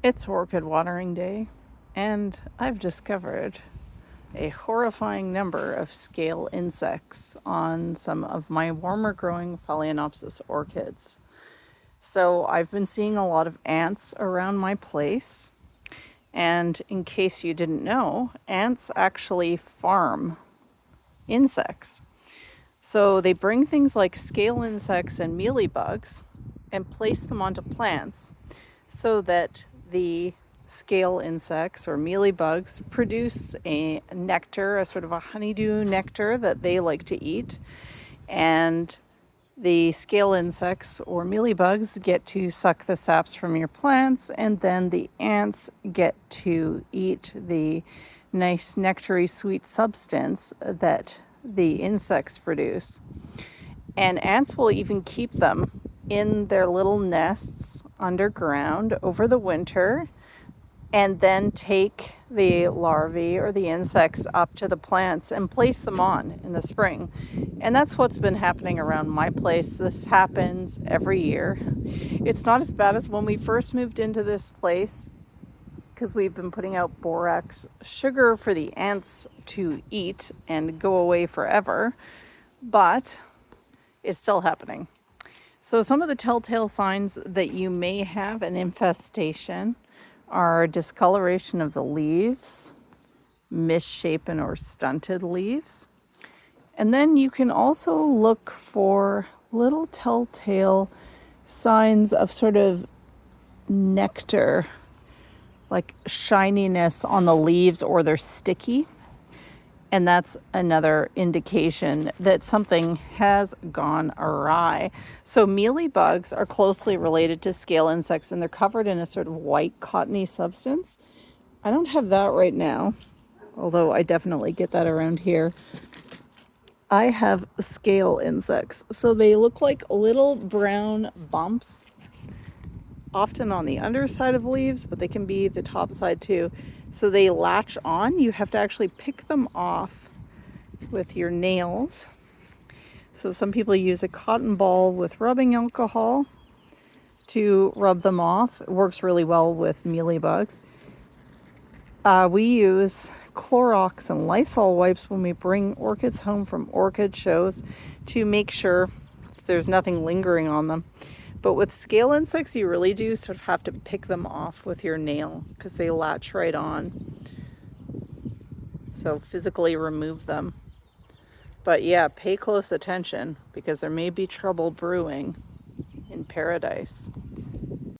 It's orchid watering day, and I've discovered a horrifying number of scale insects on some of my warmer growing Phalaenopsis orchids. So I've been seeing a lot of ants around my place, and in case you didn't know, ants actually farm insects. So they bring things like scale insects and mealybugs and place them onto plants so that the scale insects or mealybugs produce a nectar, a sort of a honeydew nectar that they like to eat. And the scale insects or mealybugs get to suck the saps from your plants, and then the ants get to eat the nice nectary sweet substance that the insects produce. And ants will even keep them in their little nests underground over the winter and then take the larvae or the insects up to the plants and place them on in the spring. And that's what's been happening around my place. This happens every year. It's not as bad as when we first moved into this place because we've been putting out borax sugar for the ants to eat and go away forever, but it's still happening. So some of the telltale signs that you may have an infestation are discoloration of the leaves, misshapen or stunted leaves. And then you can also look for little telltale signs of sort of nectar, like shininess on the leaves, or they're sticky. And that's another indication that something has gone awry. So mealybugs are closely related to scale insects, and they're covered in a sort of white cottony substance. I don't have that right now, although I definitely get that around here. I have scale insects. So they look like little brown bumps, often on the underside of leaves, but they can be the top side too. So they latch on. You have to actually pick them off with your nails. So some people use a cotton ball with rubbing alcohol to rub them off. It works really well with mealybugs. We use Clorox and Lysol wipes when we bring orchids home from orchid shows to make sure there's nothing lingering on them. But with scale insects, you really do sort of have to pick them off with your nail because they latch right on. So physically remove them. But yeah, pay close attention because there may be trouble brewing in paradise.